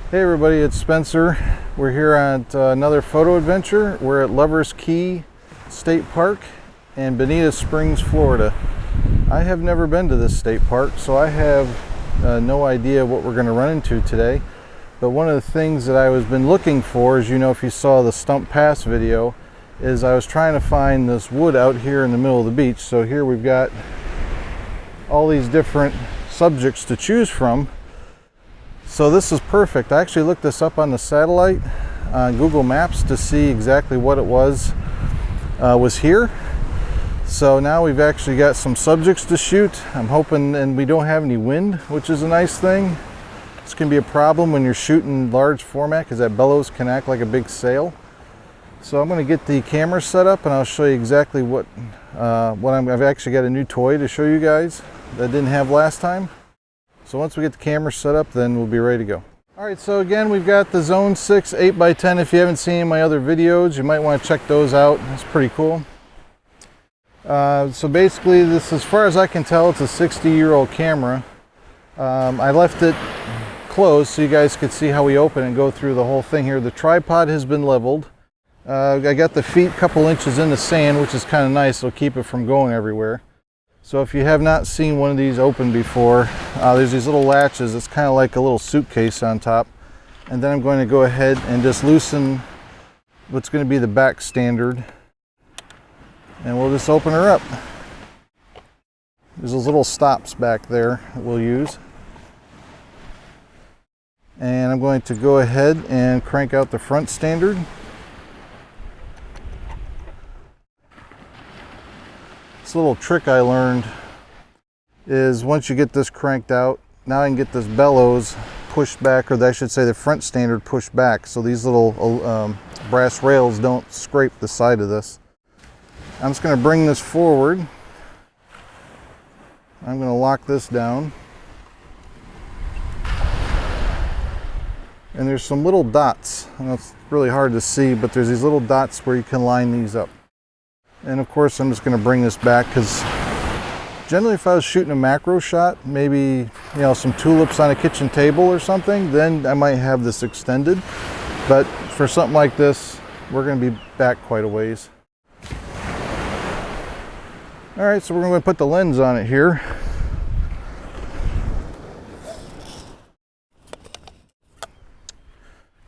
Hey everybody, it's Spencer. We're here at another photo adventure. We're at Lovers Key State Park in Bonita Springs, Florida. I have never been to this state park, so I have no idea what we're going to run into today. But one of the things that I was been looking for, as you know if you saw the Stump Pass video, is I was trying to find this wood out here in the middle of the beach. So here we've got all these different subjects to choose from. So this is perfect. I actually looked this up on the satellite on Google Maps to see exactly what it was here. So now we've actually got some subjects to shoot. I'm hoping, and we don't have any wind, which is a nice thing. This can be a problem when you're shooting large format because that bellows can act like a big sail. So I'm going to get the camera set up and I'll show you exactly what I've actually got a new toy to show you guys that I didn't have last time. So once we get the camera set up, then we'll be ready to go. All right, so again, we've got the Zone 6 8x10. If you haven't seen my other videos, you might want to check those out. It's pretty cool. So basically, this, as far as I can tell, it's a 60-year-old camera. I left it closed so you guys could see how we open and go through the whole thing here. The tripod has been leveled. I got the feet a couple inches in the sand, which is kind of nice. It'll keep it from going everywhere. So if you have not seen one of these open before, there's these little latches. It's kind of like a little suitcase on top. And then I'm going to go ahead and just loosen what's going to be the back standard. And we'll just open her up. There's those little stops back there that we'll use. And I'm going to go ahead and crank out the front standard. This little trick I learned is once you get this cranked out, now I can get this bellows pushed back, or I should say the front standard pushed back, so these little brass rails don't scrape the side of this. I'm just going to bring this forward. I'm going to lock this down. And there's some little dots. I know it's really hard to see, but there's these little dots where you can line these up. And of course, I'm just going to bring this back because generally if I was shooting a macro shot, maybe some tulips on a kitchen table or something, then I might have this extended. But for something like this, we're going to be back quite a ways. All right, so we're going to put the lens on it here.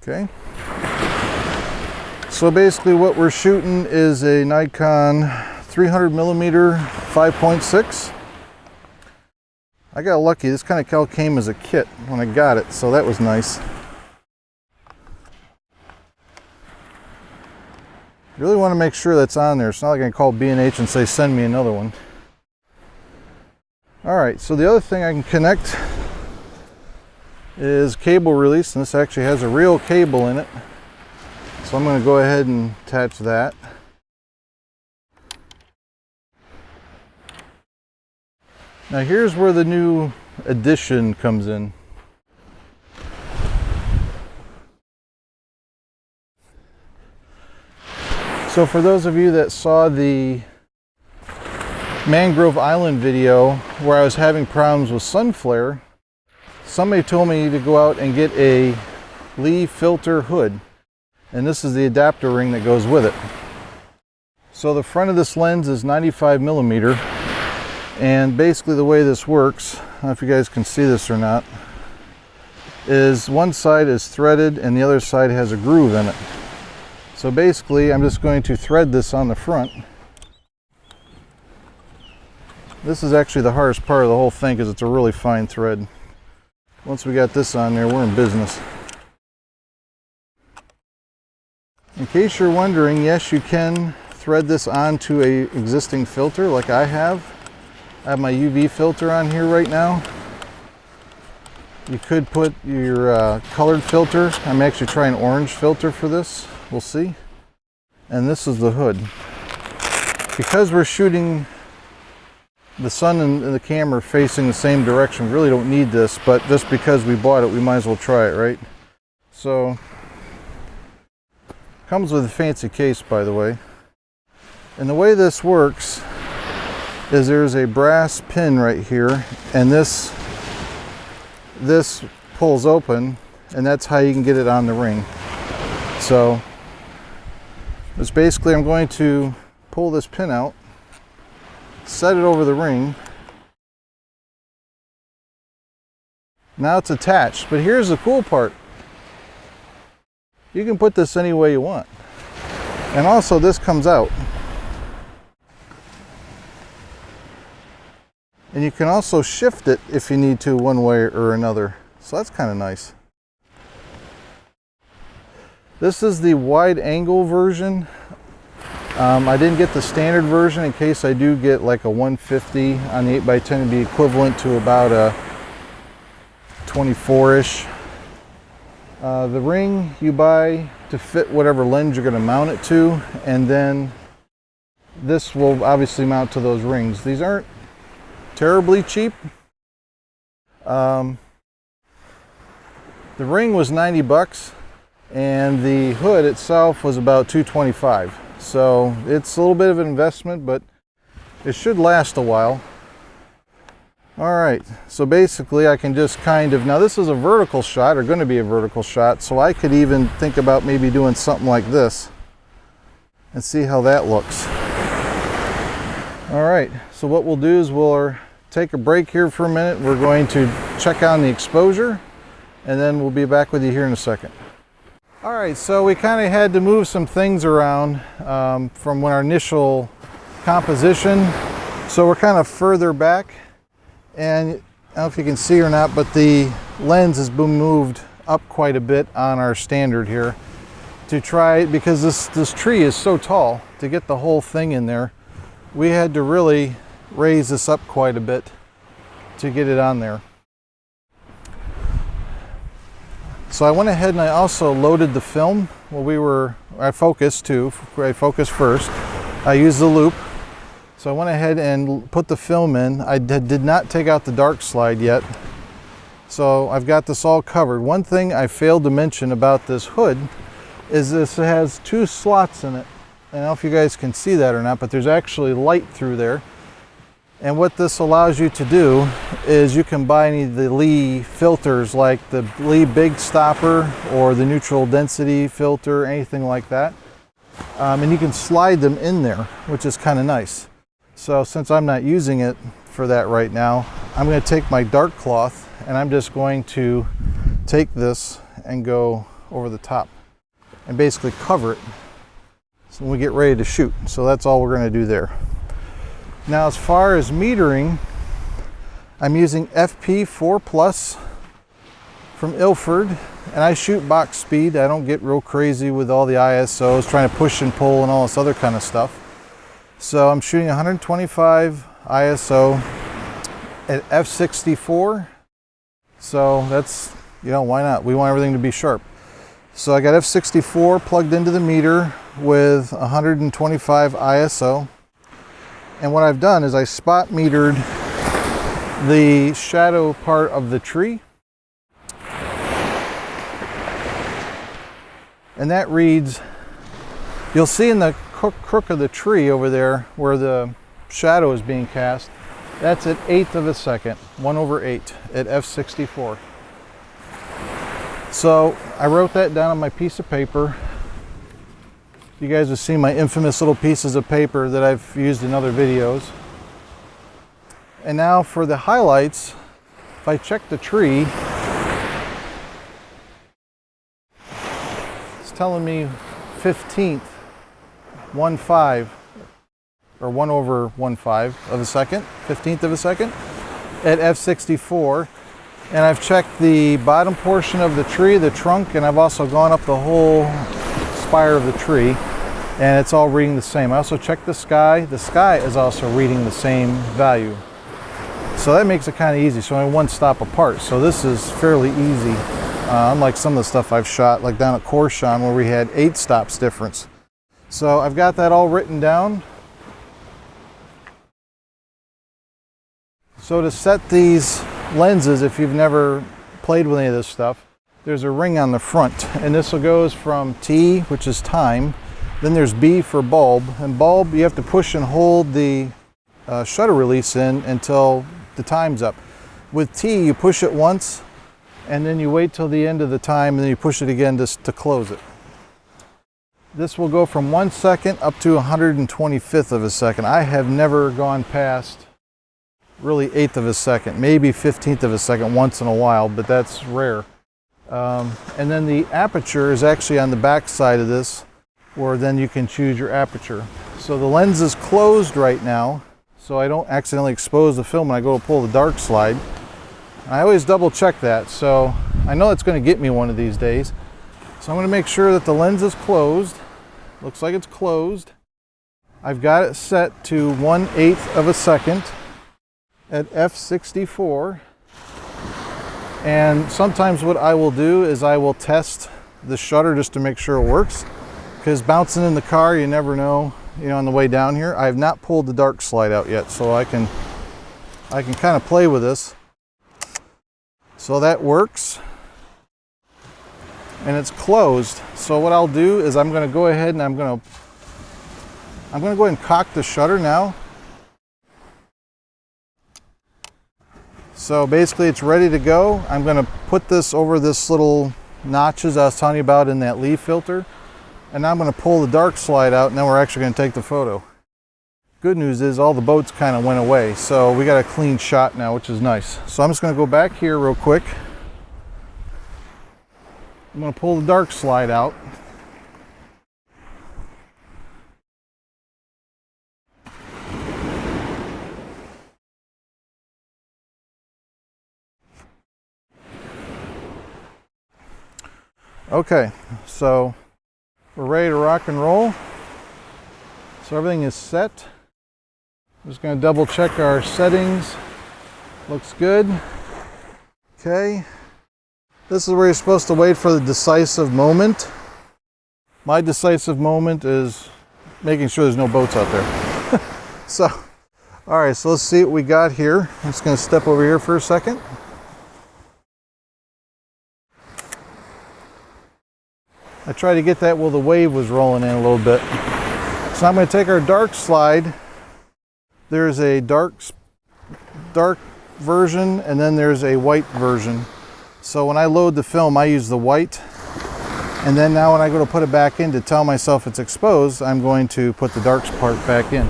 Okay. So basically what we're shooting is a Nikon 300mm 5.6. I got lucky. This kind of came as a kit when I got it, so that was nice. Really want to make sure that's on there. It's not like I can call B&H and say send me another one. Alright, so the other thing I can connect is cable release, and this actually has a real cable in it. So I'm going to go ahead and attach that. Now here's where the new addition comes in. So for those of you that saw the Mangrove Island video where I was having problems with sun flare, somebody told me to go out and get a Lee filter hood. And this is the adapter ring that goes with it. So the front of this lens is 95mm, and basically the way this works, I don't know if you guys can see this or not, is one side is threaded and the other side has a groove in it. So basically I'm just going to thread this on the front. This is actually the hardest part of the whole thing because it's a really fine thread. Once we got this on there, we're in business. In case you're wondering, yes, you can thread this onto an existing filter like I have. I have my UV filter on here right now. You could put your colored filter. I'm actually trying orange filter for this. We'll see. And this is the hood. Because we're shooting the sun and the camera facing the same direction, we really don't need this, but just because we bought it, we might as well try it, right? So, comes with a fancy case, by the way. And the way this works is there's a brass pin right here, and this pulls open, and that's how you can get it on the ring. So it's basically, I'm going to pull this pin out, set it over the ring. Now it's attached, but here's the cool part. You can put this any way you want. And also this comes out. And you can also shift it if you need to one way or another. So that's kind of nice. This is the wide angle version. I didn't get the standard version in case I do get like a 150 on the 8x10. It'd be equivalent to about a 24-ish. The ring you buy to fit whatever lens you're going to mount it to, and then this will obviously mount to those rings. These aren't terribly cheap. The ring was 90 bucks and the hood itself was about 225. So it's a little bit of an investment, but it should last a while. Alright, so basically I can just kind of, now this is a vertical shot, or going to be a vertical shot, so I could even think about maybe doing something like this and see how that looks. Alright, so what we'll do is we'll take a break here for a minute. We're going to check on the exposure, and then we'll be back with you here in a second. Alright, so we kind of had to move some things around from our initial composition. So we're kind of further back. And I don't know if you can see or not, but the lens has been moved up quite a bit on our standard here to try, because this tree is so tall, to get the whole thing in there. We had to really raise this up quite a bit to get it on there. So I went ahead and I also loaded the film. Well, I focused too. I focused first. I used the loop. So I went ahead and put the film in. I did not take out the dark slide yet. So I've got this all covered. One thing I failed to mention about this hood is this has two slots in it. I don't know if you guys can see that or not, but there's actually light through there. And what this allows you to do is you can buy any of the Lee filters, like the Lee Big Stopper or the neutral density filter, anything like that. And you can slide them in there, which is kind of nice. So since I'm not using it for that right now, I'm going to take my dark cloth and I'm just going to take this and go over the top and basically cover it so when we get ready to shoot. So that's all we're going to do there. Now as far as metering, I'm using FP4 Plus from Ilford, and I shoot box speed. I don't get real crazy with all the ISOs, trying to push and pull and all this other kind of stuff. So I'm shooting 125 ISO at f64. So that's, why not? We want everything to be sharp. So I got f64 plugged into the meter with 125 ISO. And what I've done is I spot metered the shadow part of the tree. And that reads, you'll see in the crook of the tree over there where the shadow is being cast, that's at 1/8 of a second, 1/8 at f64. So I wrote that down on my piece of paper. You guys have seen my infamous little pieces of paper that I've used in other videos. And now for the highlights, if I check the tree, it's telling me 15th, 1/5, or 1/15 of a second, 15th of a second at f64. And I've checked the bottom portion of the tree, the trunk, and I've also gone up the whole spire of the tree, and it's all reading the same. I also checked the sky. The sky is also reading the same value. So that makes it kind of easy. So only one stop apart. So this is fairly easy, unlike some of the stuff I've shot, like down at Corshon where we had 8 stops difference. So I've got that all written down. So to set these lenses, if you've never played with any of this stuff, there's a ring on the front, and this goes from T, which is time, then there's B for bulb, and bulb you have to push and hold the shutter release in until the time's up. With T you push it once and then you wait till the end of the time, and then you push it again to close it. This will go from 1 second up to 125th of a second. I have never gone past really 1/8 of a second, maybe 15th of a second once in a while, but that's rare. And then the aperture is actually on the back side of this, where then you can choose your aperture. So the lens is closed right now, so I don't accidentally expose the film when I go to pull the dark slide. And I always double check that, so I know it's going to get me one of these days. So I'm going to make sure that the lens is closed. Looks like it's closed. I've got it set to 1/8 of a second at f/64. And sometimes what I will do is I will test the shutter just to make sure it works, because bouncing in the car, you never know, on the way down here. I have not pulled the dark slide out yet, so I can kind of play with this. So that works, and it's closed. So what I'll do is I'm going to go ahead and I'm going to go ahead and cock the shutter now. So basically it's ready to go. I'm going to put this over this little notches I was telling you about in that leaf filter, and now I'm going to pull the dark slide out, and then we're actually going to take the photo. Good news is all the boats kind of went away, so we got a clean shot now, which is nice. So I'm just going to go back here real quick. I'm going to pull the dark slide out. Okay, so we're ready to rock and roll. So everything is set. I'm just going to double check our settings. Looks good. Okay. This is where you're supposed to wait for the decisive moment. My decisive moment is making sure there's no boats out there. So, all right, so let's see what we got here. I'm just going to step over here for a second. I tried to get that while the wave was rolling in a little bit. So I'm going to take our dark slide. There's a dark version, and then there's a white version. So when I load the film, I use the white. And then now when I go to put it back in to tell myself it's exposed, I'm going to put the dark part back in.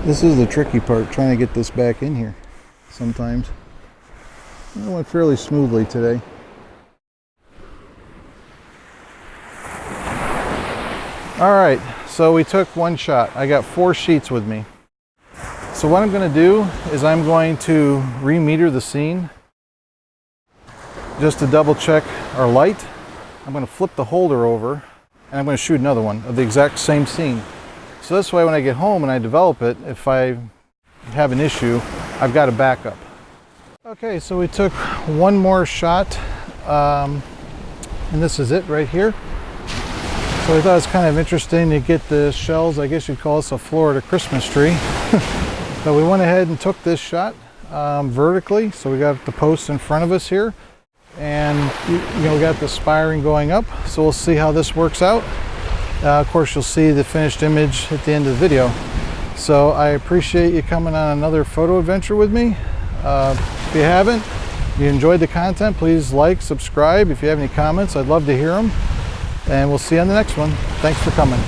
This is the tricky part, trying to get this back in here sometimes. It went fairly smoothly today. All right, so we took one shot. I got 4 sheets with me. So what I'm going to do is I'm going to re-meter the scene just to double check our light. I'm going to flip the holder over, and I'm going to shoot another one of the exact same scene. So this way when I get home and I develop it, if I have an issue, I've got a backup. Okay, so we took one more shot, and this is it right here. So I thought it was kind of interesting to get the shells. I guess you'd call this a Florida Christmas tree. So we went ahead and took this shot vertically. So we got the post in front of us here, and we got the spiring going up. So we'll see how this works out. Of course, you'll see the finished image at the end of the video. So I appreciate you coming on another photo adventure with me. If you haven't, if you enjoyed the content, please like, subscribe. If you have any comments, I'd love to hear them. And we'll see you on the next one. Thanks for coming.